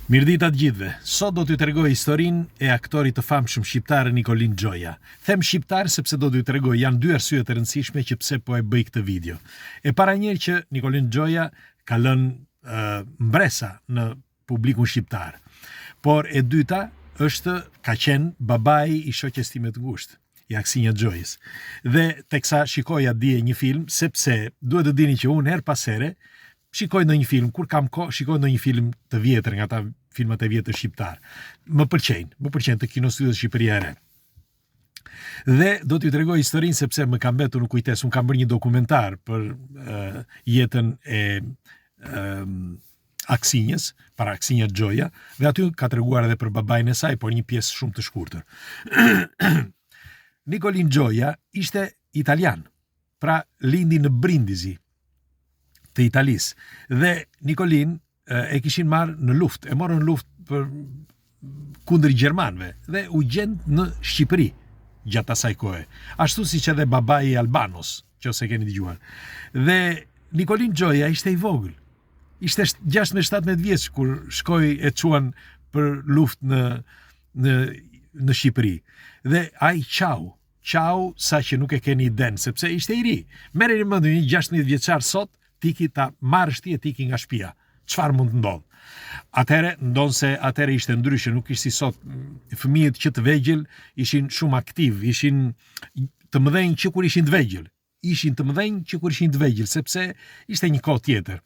Mirdita të gjithëve, sot do t'ju tregoj historinë e aktorit të famshëm shqiptar Nikolin Gjoja. Them shqiptar sepse do t'ju tregoj janë dy arsye të rëndësishme që pse po e bëj këtë video. E para njëherë që Nikolin Gjoja ka lënë mbresa në publikun shqiptar. Por e dyta është ka qenë babai i shoqes time të ngushtë, i Aksinja Gjojës. Dhe teksa shikoja dje një film, sepse duhet të dini që unë her pas here shikoj në një film, kur kam kohë, shikoj në një film të vjetër, nga ta filmat e vjetër shqiptar. Më pëlqejnë të kinostudios Shqipëria e Re. Dhe do t'ju tregoj historinë sepse më kam mbetur në kujtes, unë kam bërë një dokumentar për jetën e Aksinjës, para Aksinja Gjoja, dhe aty ka treguar edhe për babain e saj, por një pjesë shumë të shkurtër. Nikolin Gjoja ishte italian, pra lindi në Brindisi të Italisë. Dhe Nikolin e kishin marrë në luftë, e morën në luftë për kundër gjermanëve dhe u gjend në Shqipëri gjatë asaj kohe. Ashtu siç edhe babai i Albanos, nëse keni dëgjuar. Dhe Nikolin Gjoja ishte i vogël. Ishte 16-17 vjeç kur shkoi e çuan për luftë në Shqipëri. Dhe ai qau sa që nuk e keni iden, sepse ishte i ri. Merreni mend një 16 vjeçar sot tiki ta marrësh ti e tiki nga shtëpia. Çfarë mund të ndodh? Atëherë ishte ndryshe, nuk ishte si sot. Fëmijët që të vegjël ishin shumë aktiv, ishin të mëdhenj që kur ishin të vegjël. Ishin të mëdhenj që kur ishin të vegjël, sepse ishte një kohë tjetër.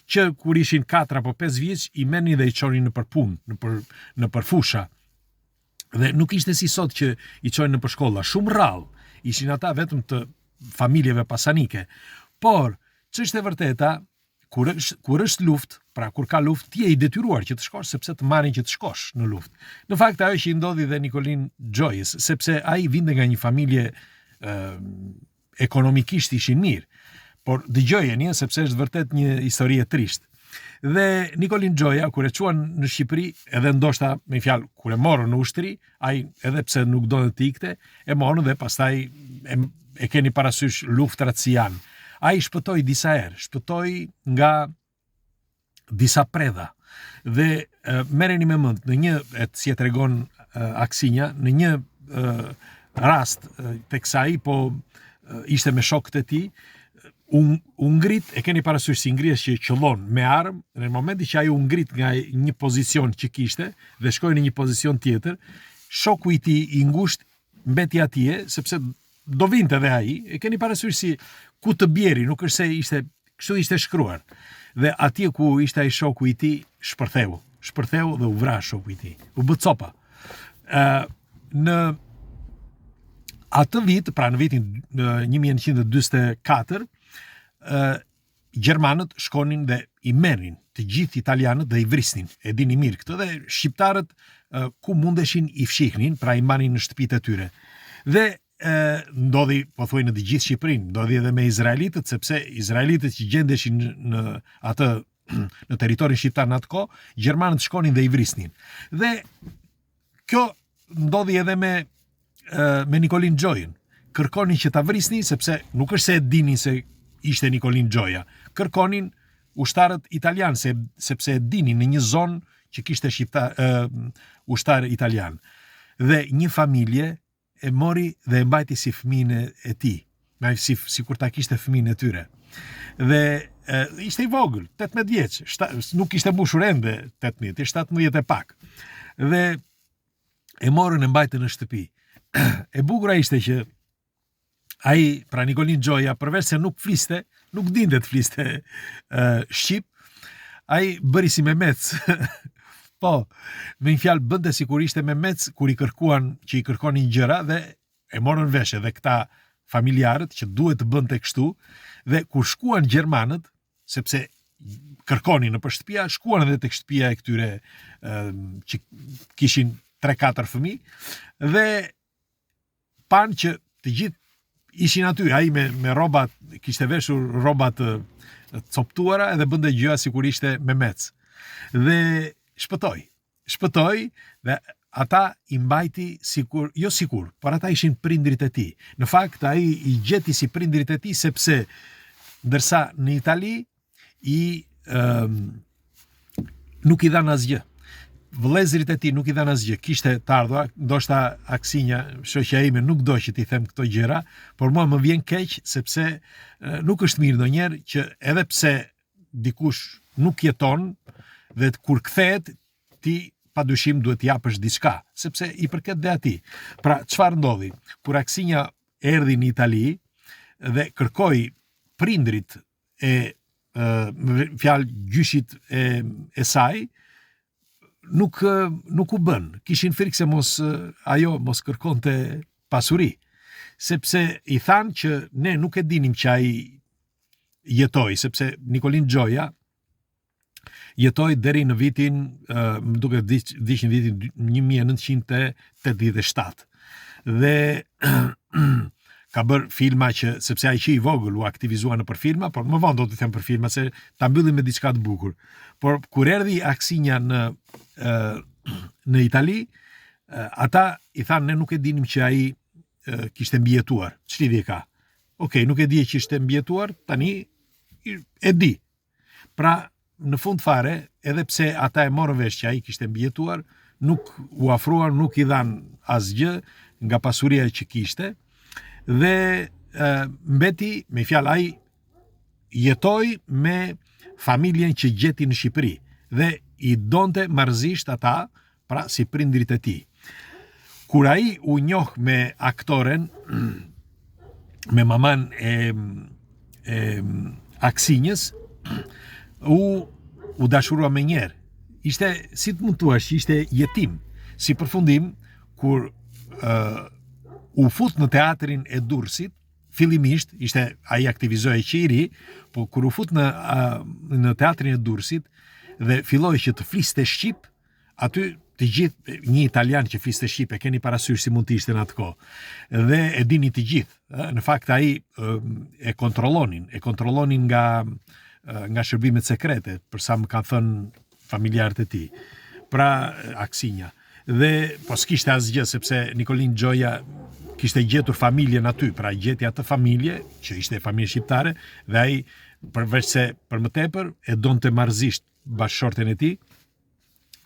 Që kur ishin 4 apo 5 vjeç i merrnin dhe i çonin në punë, në fusha. Dhe nuk ishte si sot që i çonin në shkolla, shumë rrallë. Ishin ata vetëm të familjeve pasanike. Por ç'është e vërteta, kur është luftë, pra kur ka luftë, ti je i detyruar që të shkosh sepse të marrin që të shkosh në luftë. Në fakt ajo që i ndodhi dhe Nikolin Gjojës, sepse ai vinte nga një familje ekonomikisht ishin mirë. Por dëgjojeni, sepse është vërtet një histori e trisht. Dhe Nikolin Gjoja, kur e çuan në Shqipëri, edhe ndoshta me fjalë kur e morën në ushtri, ai edhe pse nuk donte të ikte, e morën dhe pastaj e keni parasysh luftrat si janë. Ai shpëtoi disa herë, shpëtoi nga disa predha. Dhe merreni me mend, në një, si e tregon Aksinja, në një rast teksa ai ishte me shokët e tij, u ngrit, e keni parasysh si ngrihesh që qëllon me armë, në momentin që ai u ngrit nga një pozicion që kishte dhe shkoi në një pozicion tjetër, shoku i tij i ngushtë mbeti atje, sepse do vinte edhe ai, e keni parasysh si ku të bjeri, nuk është se kështu ishte shkruar. Dhe atje ku ishte ai shoku i tij, shpërtheu dhe u vra shoku i tij. U bë copa. Në atë vit, pra në vitin 1944, gjermanët shkonin dhe i merrin të gjithë italianët dhe i vrisnin. E dini mirë këtë, dhe shqiptarët ku mundeshin i fshihnin, pra i marrin në shtëpitë e tyre. Dhe ndodhi, po thuaj, në të gjithë Shqipërinë, ndodhi edhe me izraelitët, sepse izraelitët që gjendeshin në territorin shqiptar në atë kohë, gjermanët shkonin dhe i vrisnin. Dhe kjo ndodhi edhe me Nikolin Gjojën. Kërkonin që ta vrisnin, sepse nuk është se e dinin se ishte Nikolin Gjoja. Kërkonin ushtarët italian, sepse e dinin në një zonë që kishte ushtar italian. Dhe një familje e mori dhe e mbajti si fëmijën e tij, si kur ta kishte fëmijën e tyre. Dhe ishte i vogël, 18 vjeç, nuk ishte mbushur ende 18, 17 e pak. Dhe e morën e mbajtën në shtëpi. E bukura ishte që ai, pra Nikolin Gjoja, përveç se nuk fliste, nuk dinte të fliste shqip, ai bëri si Memec. Po, me një fjalë bënte sikur ishte Memec kur i kërkonin gjëra dhe e morën vesh edhe këta familjarët që duhet të bënte kështu, dhe kur shkuan gjermanët, sepse kërkonin në shtëpia, shkuan edhe tek shtëpia e këtyre që kishin 3-4 fëmijë, dhe pan që të gjithë ishin aty, ai me rrobat, kishte veshur rrobat të coptuara edhe bënte gjëra sikur ishte Memec. Dhe shpëtoi dhe ata i mbajti sikur, por ata ishin prindrit e tij. Në fakt ai i gjeti si prindrit e tij, sepse ndërsa në Itali nuk i dhan asgjë. vëllezërit e tij nuk i dhanë asgjë, kishte të ardhur, ndoshta Aksinja, shoqja ime, nuk do që t'i them këto gjëra, por mua më vjen keq sepse nuk është mirë ndonjëherë që edhe pse dikush nuk jeton dhe kur kthehet ti padyshim duhet japësh diçka, sepse i përket dhe atij. Pra, çfarë ndodhi? Kur Aksinja erdhi në Itali dhe kërkoi prindrit e fjalë gjyshit e saj, nuk u bën. Kishin frikë se mos kërkonte pasuri, sepse i thanë që ne nuk e dinim që ai jetoi, sepse Nikolin Gjoja jetoi deri në vitin, më duket vishin vitin 1987. Dhe ka bërë filma që, sepse ai që i vogël u aktivizua në për filma, por më vonë do të them për filma, se ta mbyllim me diçka të bukur. Por kur erdhi Aksinja në Itali, ata i thanë ne nuk e dinim që ai kishte mbijetuar. Ç'lidhje ka? Okej, nuk e di që ishte mbijetuar, tani e di. Pra, në fund fare, edhe pse ata e morën vesh që ai kishte mbijetuar, nuk u afruan, nuk i dhan asgjë nga pasuria që kishte, dhe mbeti, me fjalë, ai jetoi me familjen që gjeti në Shqipëri dhe i donte marrëzisht ata, pra si prindrit e tij. Kur ai u njoh me aktoren, me maman e Aksinjës, u dashurua me njerë. Ishte, si të mund thuash, ishte jetim. Si përfundim, kur u fut në teatrin e Durrësit, fillimisht, ishte ai aktivizoi që i ri, po kur u fut në teatrin e Durrësit dhe filloi që të fliste shqip, aty të gjithë, një italian që fliste shqip, e keni parasysh si mund të ishte në atë kohë. Dhe e dini të gjithë. Në fakt ai e kontrollonin nga shërbimet sekrete, për sa më kanë thënë familjarët e tij. Pra, Aksinja. Dhe po s'kishte asgjë, sepse Nikolin Gjoja kishte gjetur familjen aty, pra gjeti atë familje, që ishte familje shqiptare, dhe ai, përveç se për më tepër, e donte marrëzisht bashkëshorten e tij,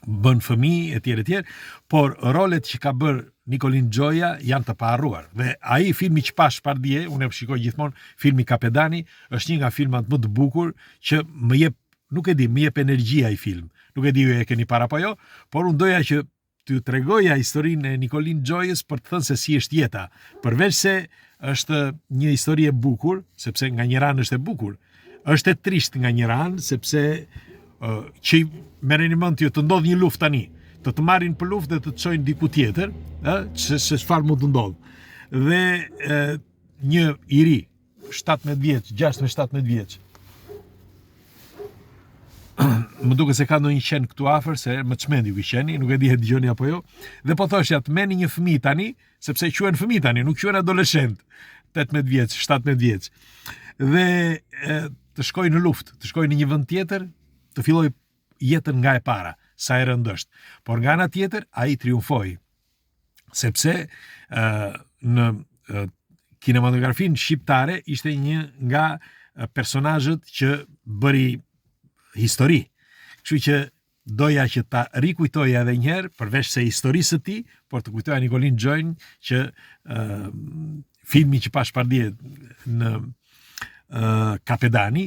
bën fëmijë e tjerë, por rolet që ka bërë Nikolin Gjoja janë të paharruar. Dhe ai filmi që pash pardje, unë e shikoj gjithmonë, filmi Kapedani, është një nga filmat më të bukur që më jep, nuk e di, më jep energji ai film. Nuk e di ju e keni para apo jo, por unë doja që t'ju tregoja historinë e Nikolin Gjojës për të thënë se si është jeta. Përveç se është një histori e bukur, sepse nga një ranë është e bukur, është e trisht nga një ranë, sepse që merreni mend ju të ndodh një luftë tani, të marrin për luftë dhe të të çojnë diku tjetër, se çfarë mund të ndodh. Dhe një i ri, 17 vjeç, 16-17 vjeç. Më duke se ka ndonjë qenë këtu afër, se më çmendi ky qeni, nuk e di e dëgjoni apo jo, dhe po thoshja të merrni një fëmijë tani, sepse quhen fëmijë tani, nuk quhen adoleshent, 18 vjeç, 17 vjeç. Dhe të shkojë në luftë, të shkojë në një vend tjetër, të filloj jetën nga e para, sa e rëndë është. Por nga ana tjetër, ai triumfoi. Sepse në kinematografinë shqiptare ishte një nga personazhet që bëri histori. Kështu që doja që ta rikujtoja edhe një herë, përveç se historisë së tij, por të kujtoja Nikolin Gjojën që filmi që pash pardje në Kapedani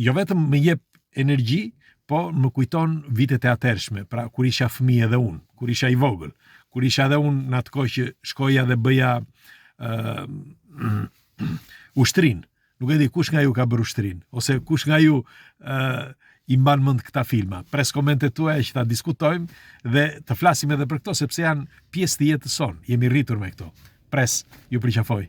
jo vetëm më jep energji, po më kujton vitet e atërshme, pra kur isha fëmijë edhe unë, kur isha i vogël, kur isha edhe unë në atë kohë që shkoja dhe bëja ushtrin. Nuk e di kush nga ju ka bërë ushtrin, ose kush nga ju i mban mend këta filma. Pres komentet tuaja që ta diskutojmë dhe të flasim edhe për këto, sepse janë pjesë të jetës sonë. Jemi rritur me këto. Pres, ju përqafoj.